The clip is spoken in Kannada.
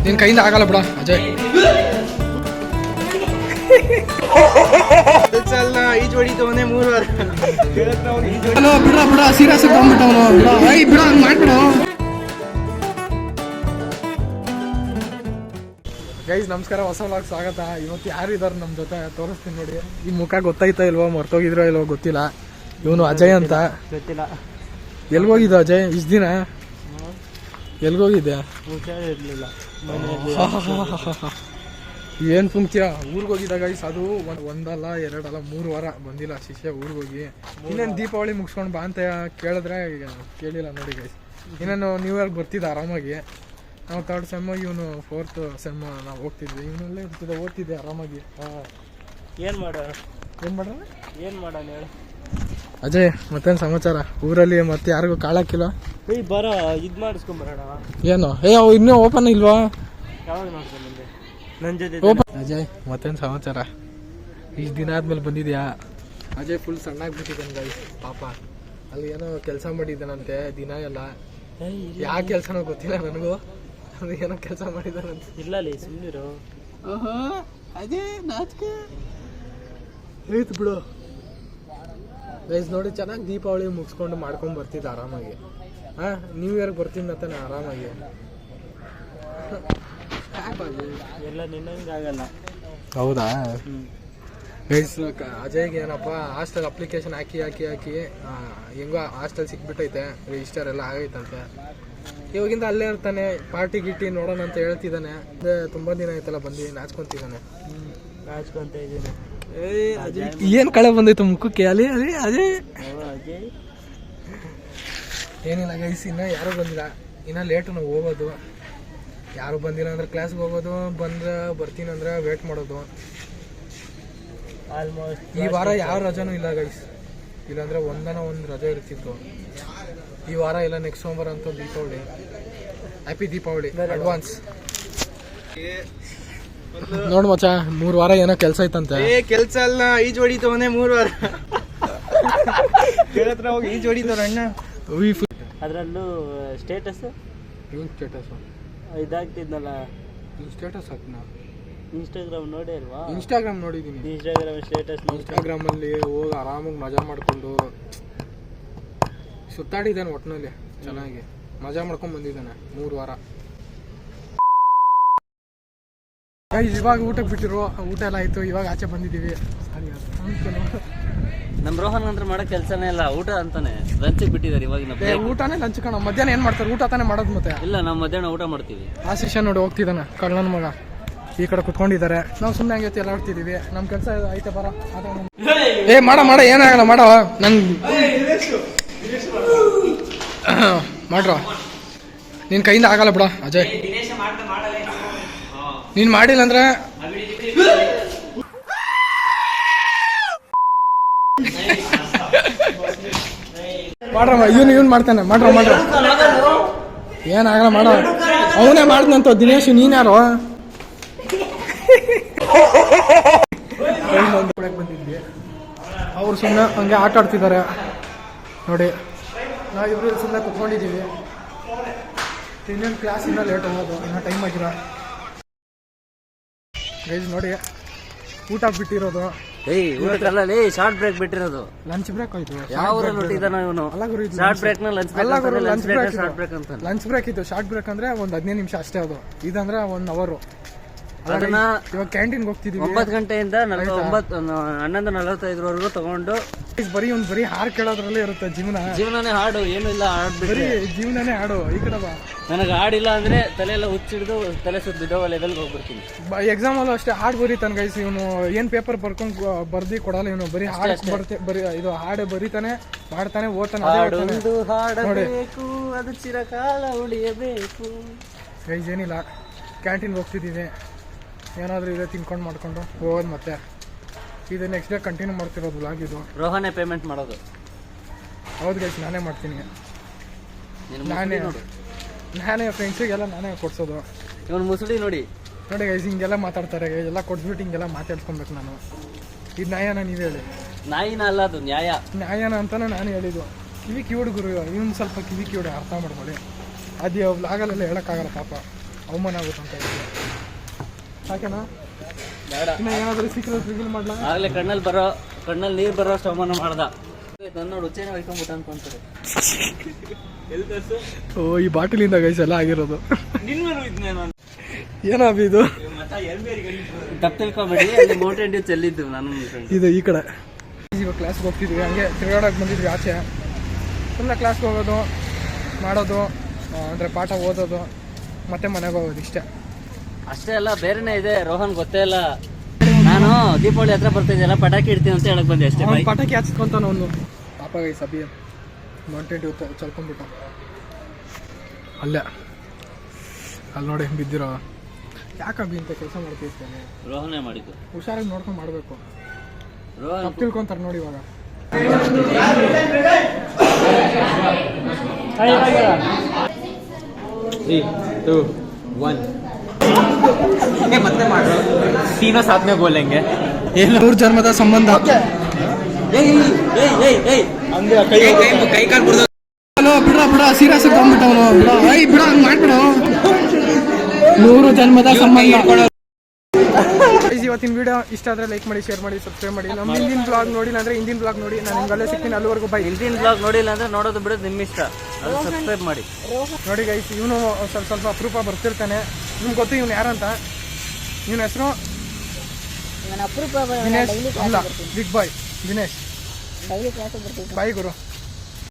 ನಿನ್ ಕೈಯಿಂದ ಆಗಲ್ಲ ಬಿಡ ಅಜಯ್. ಈಜು ಹೊಡಿತವನೇ 3 ವಾರ ಬಿಡ ಬಿಡ ಸೀರಿಯಸ್ ತಗೊಂಡ್ಬಿಟ್ಟವನು ಬಿಡ. ಐ ಬಿಡ ಹಂಗೆ ಮಾಡ್ಬಿಡು. ಗೈಸ್ ನಮಸ್ಕಾರ, ಹೊಸ ವ್ಲಾಗ್ ಸ್ವಾಗತ. ಇವತ್ತು ಯಾರು ಇದಾರೆ ನಮ್ಮ ಜೊತೆ ತೋರಿಸ್ತೀನಿ ನೋಡಿ. ಈ ಮುಖ ಗೊತ್ತಾಯ್ತಾ ಇಲ್ವೋ, ಮರ್ತೋಗಿದ್ರೋ ಇಲ್ವೋ ಗೊತ್ತಿಲ್ಲ. ಇವನು ಅಜಯ್ ಅಂತ. ಗೊತ್ತಿಲ್ಲ. ಎಲ್ಗೋಗಿದ್ದ ಅಜಯ್ ಇಷ್ಟು ದಿನ? ಎಲ್ಗೋಗಿದ್ದೆ? ಇರಲಿಲ್ಲ. ಏನು ತುಂಬ್ತೀಯ? ಊರಿಗೋಗಿದ್ದ ಗೈಸ್. ಅದು ಒಂದಲ್ಲ ಎರಡಲ್ಲ 3 ವಾರ ಬಂದಿಲ್ಲ ಶಿಷ್ಯ ಊರಿಗೋಗಿ. ಇನ್ನೇನು ದೀಪಾವಳಿ ಮುಗಿಸ್ಕೊಂಡು ಬಾ ಅಂತ ಕೇಳಿದ್ರೆ ಈಗ ಕೇಳಿಲ್ಲ ನೋಡಿ ಗೈಸ್. ಇನ್ನೇನು ನ್ಯೂ ಇಯರ್ಗೆ ಬರ್ತಿದ್ದ ಆರಾಮಾಗಿ. ನಾವು 3rd ಸೆಮ್, ಇವನು 4th ಸೆಮ್ ನಾವು ಹೋಗ್ತಿದ್ವಿ. ಇವನಲ್ಲೇ ಇರ್ತಿದ್ದೆ, ಓದ್ತಿದ್ದೆ ಆರಾಮಾಗಿ. ಏನು ಮಾಡೋಣ ಹೇಳಿ ಅಜಯ್, ಮತ್ತೇನು ಸಮಾಚಾರ? ಊರಲ್ಲಿ ಮತ್ತೆ ಯಾರಿಗೂ ಕಾಳಾಕಿಲ್ಲ? ಬರೋ ಇದು ಮಾಡಿಸ್ಕೊಂಬರೋಣ. ಏನು ಅವು ಇನ್ನೂ ಓಪನ್ ಇಲ್ವಾ? ಯಾವಾಗ ಮಾಡ್ಕೊಂಬಂದೆ ನನ್ನ ಜೊತೆ? ಅಜಯ್ ಮತ್ತೇನು ಸಮಾಚಾರ? ಇಷ್ಟು ದಿನ ಆದ್ಮೇಲೆ ಬಂದಿದ್ಯಾ? ಅಜಯ್ ಫುಲ್ ಸಣ್ಣಾಗ್ಬಿಟ್ಟಿದ್ದಾನೆ ಗೈಸ್ ಪಾಪ. ಅಲ್ಲಿ ಏನೋ ಕೆಲಸ ಮಾಡಿದ್ದಾನಂತೆ ದಿನ ಎಲ್ಲ. ಯಾವ ಕೆಲಸನೋ ಗೊತ್ತಿಲ್ಲ ನನಗೂ. ಅದು ಏನೋ ಕೆಲಸ ಮಾಡಿದಾನಂತೆ. ಇಲ್ಲ ಅಲ್ಲಿ ಸುಮ್ಮನಿರು. ಅಜಯ್ ನಾಚಿಕೆ ಆಯ್ತು ಬಿಡು ಗೈಸ್. ನೋಡಿ ಚೆನ್ನಾಗಿ ದೀಪಾವಳಿ ಮುಗಿಸ್ಕೊಂಡು ಮಾಡ್ಕೊಂಡು ಬರ್ತಿದ್ದೆ ಆರಾಮಾಗಿ. ನ್ಯೂ ಇಯರ್ಗೆ ಬರ್ತೀನಿ ಅಂತಾನೆ ಆರಾಮಾಗಿ. ಎಲ್ಲ ನಿನ್ನಂಗೆ ಆಗಲ್ಲ. ಹೌದಾ ಗೈಸ್? ಅಜಯ್ಗೆ ಏನಪ್ಪ ಹಾಸ್ಟೆಲ್ ಅಪ್ಲಿಕೇಶನ್ ಹಾಕಿ ಹೆಂಗೋ ಹಾಸ್ಟೆಲ್ ಸಿಕ್ಬಿಟ್ಟೈತೆ, ರಿಜಿಸ್ಟರ್ ಎಲ್ಲ ಆಗೈತಂತೆ. ಇವಾಗಿಂದ ಅಲ್ಲೇ ಇರ್ತಾನೆ. ಪಾರ್ಟಿ ಗಿಟ್ಟಿ ನೋಡೋಣ ಅಂತ ಹೇಳ್ತಿದ್ದಾನೆ. ತುಂಬ ದಿನ ಆಯ್ತಲ್ಲ ಬಂದು ನಾಚ್ಕೊಂತಿದ್ದಾನೆ. ನಾಚ್ಕೊಂತ ಇದ್ದೀನಿ. ಏನು ಕಳೆ ಬಂದೈತೆ ಮುಖಕ್ಕೆ? ಅಲ್ಲಿ ಅಜಯ್ ಏನಿಲ್ಲ ಗೈಸ್, ಇನ್ನ ಯಾರು ಬಂದಿಲ್ಲ. ಇನ್ನ ಲೇಟು ನಾವು ಹೋಗೋದು. ಯಾರು ಬಂದಿಲ್ಲ ಅಂದ್ರೆ ಕ್ಲಾಸ್ಗೆ ಹೋಗೋದು, ಬಂದ್ರೆ ಬರ್ತೀನಿ ಅಂದ್ರೆ ವೇಟ್ ಮಾಡೋದು. ಆಲ್ಮೋಸ್ಟ್ ಈ ವಾರ ಯಾವ ರಜಾನೂ ಇಲ್ಲ ಗೈಸ್. ಇಲ್ಲಾಂದ್ರೆ ಒಂದು ರಜೆ ಇರ್ತಿತ್ತು. ಈ ವಾರ ಇಲ್ಲ, ನೆಕ್ಸ್ಟ್ ಸೋಮವಾರ ಅಂತೂ ದೀಪಾವಳಿ. Happy Deepavali advance. ನೋಡ್ ಮಚ್ಚ, 3 ವಾರ ಏನೋ ಕೆಲಸ ಐತಂತೆ. ಕೆಲಸ ಅಲ್ಲ, ಈಜು ಹೊಡಿತವನೇ 3 ವಾರ ಕೇಳತ್ರ ಹೋಗಿ ಈಜು ಹೊಡಿತವ್ರ ಅಣ್ಣ. ಅದರಲ್ಲೂ ಸ್ಟೇಟಸ್ ಇದಾಗ್ತಿದ್ನಲ್ಲ. ಸ್ಟೇಟಸ್ ಹಾಕ್ನ ಇನ್ಸ್ಟಾಗ್ರಾಮ್ ನೋಡಿ ಅಲ್ವಾ? ಇನ್ಸ್ಟಾಗ್ರಾಮ್ ನೋಡಿದ್ದೀನಿ. ಇನ್ಸ್ಟಾಗ್ರಾಮ್ ಸ್ಟೇಟಸ್ ಇನ್ಸ್ಟಾಗ್ರಾಮಲ್ಲಿ ಹೋಗಿ ಆರಾಮಾಗಿ ಮಜಾ ಮಾಡಿಕೊಂಡು ಸುತ್ತಾಡಿದ್ದಾನೆ. ಒಟ್ಟಿನಲ್ಲಿ ಚೆನ್ನಾಗಿ ಮಜಾ ಮಾಡ್ಕೊಂಡು ಬಂದಿದ್ದಾನೆ 3 ವಾರ. ಇವಾಗ ಊಟಕ್ಕೆ ಬಿಟ್ಟಿರು, ಊಟ ಎಲ್ಲ ಆಯ್ತು. ಇವಾಗ ಆಚೆ ಬಂದಿದ್ದೀವಿ. ನಮ್ಮ ರೋಹನ್ ಅಂದ್ರೆ ಮಾಡೋ ಕೆಲಸನೇ ಇಲ್ಲ, ಊಟ ಅಂತಾನೆ ಲಂಚಿಗೆ ಬಿಟ್ಟಿದ್ದಾರೆ. ಇವಾಗ ಊಟನೇ ಲಂಚ್ ಕಣ. ಮಧ್ಯಾಹ್ನ ಏನು ಮಾಡ್ತಾರೆ? ಊಟ ತಾನೇ ಮಾಡೋದು. ಮತ್ತೆ ಇಲ್ಲ, ನಾವು ಮಧ್ಯಾಹ್ನ ಊಟ ಮಾಡ್ತೀವಿ. ಆ ಶಿಷ್ಯ ನೋಡಿ ಹೋಗ್ತಿದ್ದಾನೆ ಕಳ್ಳನ ಮಗ. ಈ ಕಡೆ ಕುತ್ಕೊಂಡಿದ್ದಾರೆ. ನಾವು ಸುಮ್ಮನೆ ಹಂಗೆ ಎಲ್ಲ ಆಡ್ತಿದ್ದೀವಿ. ನಮ್ಮ ಕೆಲಸ ಐತೆ ಬರ. ಮಾಡ ಏನಾಗಲ್ಲ ಮಾಡೋ. ಮಾಡ್ರ ನಿನ್ನ ಕೈಯಿಂದ ಆಗಲ್ಲ ಬಿಡ ಅಜಯ್. ನೀನು ಮಾಡಿಲ್ಲ ಅಂದ್ರೆ ಮಾಡ್ರಮ್ಮ. ಇವನು ಮಾಡ್ತಾನೆ. ಮಾಡ್ರ ಏನಾಗಲ್ಲ ಮಾಡೋ. ಅವನೇ ಮಾಡ್ದಂತ ದಿನೇಶ್. ನೀನ್ಯಾರು? ಬಂದಿದ್ವಿ. ಅವ್ರು ಸುಮ್ಮನೆ ಹಂಗೆ ಆಟ ಆಡ್ತಿದ್ದಾರೆ ನೋಡಿ. ನಾವು ಇಬ್ಬರು ಸುಮ್ಮನೆ ಕುತ್ಕೊಂಡಿದ್ದೀವಿ. ಇನ್ನೇನು ಕ್ಲಾಸ್ ಇನ್ನೂ ಲೇಟ್ ಹೋಗೋದು, ಇನ್ನೂ ಟೈಮ್ ಆಗಿರೋ ಗೈಸ್. ನೋಡಿ ಊಟ ಬಿಟ್ಟಿರೋದು. ಶಾರ್ಟ್ ಬ್ರೇಕ್ ಬಿಟ್ಟಿರೋದು. ಲಂಚ್ ಬ್ರೇಕ್ ಆಯ್ತು. ಲಂಚ್ ಬ್ರೇಕ್ ಇತ್ತು. ಶಾರ್ಟ್ ಬ್ರೇಕ್ ಅಂದ್ರೆ ಒಂದು 15 ನಿಮಿಷ ಅಷ್ಟೇ. ಅದು ಇದಂದ್ರೆ 1 ಅವರ್. ಇವಾಗ ಕ್ಯಾಂಟೀನ್ಗೆ ಹೋಗ್ತಿದ್ದೀವಿ. 9 ಗಂಟೆಯಿಂದ 11:45 ತಗೊಂಡು ಬರೀ ಹಾಡು ಕೇಳೋದ್ರಲ್ಲೇ ಇರುತ್ತೆ ಜೀವನನೇ. ಹಾಡು ಏನು ಇಲ್ಲ, ಬರೀ ಜೀವನನೇ ಹಾಡು. ಈ ಕಡೆ ಬಾ. ನನಗೆ ಹಾಡಿಲ್ಲ ಅಂದ್ರೆ ತಲೆಯೆಲ್ಲ ಹುಚ್ಚಿಡ್ದು ತಲೆ ಸುತ್ತ ಬಿದ್ದೋ ಲೆವೆಲ್ಗೆ ಹೋಗ್ಬಿಡ್ತೀನಿ. ಎಕ್ಸಾಮ್ ಅಲ್ಲೂ ಅಷ್ಟೇ ಹಾಡು ಬರೀತಾನೆ ಗೈಸ್. ಇವನು ಏನ್ ಪೇಪರ್ ಬರ್ಕೊಂಡು ಬರ್ದಿ ಕೊಡಲ್ಲ. ಇವನು ಬರೀ ಹಾಡು ಇದು ಹಾಡು ಬರೀತಾನೆ, ಮಾಡ್ತಾನೆ, ಓದ್ತಾನೆ. ಹಾಡಬೇಕು, ಅದು ಚಿರಕಾಲ ಉಳಿಯಬೇಕು. ಗೈಸ್ ಏನಿಲ್ಲ, ಕ್ಯಾಂಟೀನ್ಗೆ ಹೋಗ್ತಿದ್ದೀವಿ. ಏನಾದರೂ ಇದೆ ತಿನ್ಕೊಂಡು ಮಾಡ್ಕೊಂಡು ಹೋಗೋದು. ಮತ್ತೆ ಇದು ನೆಕ್ಸ್ಟ್ ಡೇ ಕಂಟಿನ್ಯೂ ಮಾಡ್ತಿರೋದು ವ್ಲಾಗ್. ಇದು ರೋಹನೇ ಪೇಮೆಂಟ್ ಮಾಡೋದು. ಹೌದು ಗೈಸ್, ನಾನೇ ಮಾಡ್ತೀನಿ. ನಾನೇ ಫ್ರೆಂಡ್ಸಿಗೆಲ್ಲ ನಾನೇ ಕೊಡ್ಸೋದು. ಇವನು ಮುಸುಡಿ ನೋಡಿ ಗೈಸ್, ಹಿಂಗೆಲ್ಲ ಮಾತಾಡ್ತಾರೆ. ಎಲ್ಲ ಕೊಡ್ಸ್ಬಿಟ್ಟು ಹಿಂಗೆಲ್ಲ ಮಾತಾಡ್ಸ್ಕೊಬೇಕು ನಾನು. ಇದು ನ್ಯಾಯನ? ನೀವು ಹೇಳಿ. ನಾಯಿನ ಅಲ್ಲ, ಅದು ನ್ಯಾಯನ ಅಂತಾನೆ ನಾನು ಹೇಳಿದ್ದು. ಕಿವಿ ಕಿವಿಡು ಗುರು. ಇವನು ಸ್ವಲ್ಪ ಕಿವಿ ಕಿವಿಡು ಅರ್ಥ ಮಾಡ್ಕೊಳ್ಳಿ. ಅದು ವ್ಲಾಗಲ್ಲೆಲ್ಲ ಹೇಳೋಕ್ಕಾಗಲ್ಲ ಪಾಪ. ಅವಮಾನ ಆಗುತ್ತೆ ಅಂತ ಹೇಳಿ ಸಾಕೆನಾ? ಬೇಡ. ಇನ್ನು ಏನಾದರೂ ಸಿಕ್ಕರೆ ರಿವೀಲ್ ಮಾಡಲಾ? ಆಗಲೇ ಕಣ್ಣಲ್ಲಿ ನೀರು ಬರೋ ಅಷ್ಟು ಅವಮಾನ ಮಾಡ್ದ. ನನ್ನ ರುಚಿನೇ ಹೊಯ್ಕೊಂಬಿಟ್ಟ ಅನ್ಕೊಂತಾರೆ. ಎಲ್ಲಿ ತರ್ಸು? ಓ ಈ ಬಾಟಲಿಂದ ಗೈಸ್ ಎಲ್ಲ ಆಗಿರೋದು. ನಿನ್ಮೇಲೂ ಇದ್ನೇನು ಏನಪ್ಪಿ ಇದು? ತಪ್ಪು ತಿಳ್ಕೊಬೇಡಿ, ಅಲ್ಲಿ ಮೌಂಟೇನ್ ಡ್ಯೂ ಚೆಲ್ಲಿದ್ದು ನಾನು. ಇದು ಈ ಕಡೆ ಇವಾಗ ಕ್ಲಾಸ್ಗೆ ಹೋಗ್ತಿದ್ವಿ, ಹಂಗೆ ತಿರುಗಾಡೋಕೆ ಬಂದಿದ್ವಿ ಆಚೆ. ಸುಮ್ಮನೆ ಕ್ಲಾಸ್ಗೆ ಹೋಗೋದು, ಮಾಡೋದು, ಅಂದರೆ ಪಾಠ ಓದೋದು, ಮತ್ತೆ ಮನೆಗೆ ಹೋಗೋದು ಇಷ್ಟೇ. ಅಷ್ಟೇ ಅಲ್ಲ, ಬೇರೆನೇ ಇದೆ. ರೋಹನ್ ಗೊತ್ತೇ ಇಲ್ಲ, ನಾನು ದೀಪಾವಳಿ ಹತ್ರ ಬರ್ತಿದ್ದೆಲ್ಲ ಪಟಾಕಿ ಇಡ್ತೀನಿ ಅಂತ ಹೇಳಕ್ ಬಂದೆ ಅಷ್ಟೇ. ಅವ್ನು ಪಟಾಕಿ ಹಚ್ಕೊಂತಾನ ಅವನು. ಪಾಪ ಗೈ ಸಬಿ ಮೌಂಟೇನ್ ಡ್ಯೂ ಚಲ್ಕೊಂಡ್ಬಿಟ್ಟ ಅಲ್ಲೇ. ಅಲ್ಲಿ ನೋಡಿ ಬಿದ್ದಿರೋ. ಯಾಕಬ್ಬಿ ಇಂಥ ಕೆಲಸ ಮಾಡ್ತಿರ್ತಾನೆ? ರೋಹನೇ ಮಾಡಿದ್ದು. ಹುಷಾರಾಗಿ ನೋಡ್ಕೊಂಡು ಮಾಡಬೇಕು. ರೋಹನ್ ತಪ್ಪು ತಿಳ್ಕೊಂತಾರೆ ನೋಡಿ ಇವಾಗ. 3, 2, 1 ಮತ್ತೆ ಮಾಡು. तीनों साथ में बोलेंगे. ಮೂರು ಜನ್ಮದ ಸಂಬಂಧ. ಕೈ ಕಾಲು ಬಿಡ್ದು. ಹಲೋ ಬಿಡ ಸೀರಿಯಸ್ ತಗೊಂಡ್ಬಿಟ್ಟವನು. ಬಿಡ ಹಂಗೆ ಮಾಡ್ಬಿಡು. 100 ಜನ್ಮದ ಸಂಬಂಧ. ಇವತ್ತಿನ ವಿಡಿಯೋ ಇಷ್ಟ ಆದರೆ ಲೈಕ್ ಮಾಡಿ, ಶೇರ್ ಮಾಡಿ, ಸಬ್ಸ್ಕ್ರೈಬ್ ಮಾಡಿ. ನಮ್ಮ ಹಿಂದಿನ ಬ್ಲಾಗ್ ನೋಡಿಲ್ಲ ಅಂದರೆ ಹಿಂದಿನ ಬ್ಲಾಗ್ ನೋಡಿ. ನಾನು ನಿಮ್ಗಲ್ಲೇ ಸಿಗ್ತೀನಿ. ಅಲ್ಲಿವರೆಗೂ ಬೈ. ಹಿಂದಿನ ಬ್ಲಾಗ್ ನೋಡಿಲ್ಲ ಅಂದ್ರೆ ನೋಡೋದು ಬಿಡೋದು ನಿಮ್ಮ ಇಷ್ಟ. ಅದು ಸಬ್ಸ್ಕ್ರೈಬ್ ಮಾಡಿ ನೋಡಿ ಗೈಸ್. ಇವನು ಸ್ವಲ್ಪ ಅಪರೂಪ ಬರ್ತಿರ್ತಾನೆ. ನಿಮ್ಗೆ ಗೊತ್ತು ಇವನು ಯಾರಂತ? ಇವನ ಹೆಸರು ದಿನೇಶ್ ಅಲ್ಲ, ಬಿಗ್ ಬಾಯ್ ದಿನೇಶ್. ಬಾಯ್ ಗುರು.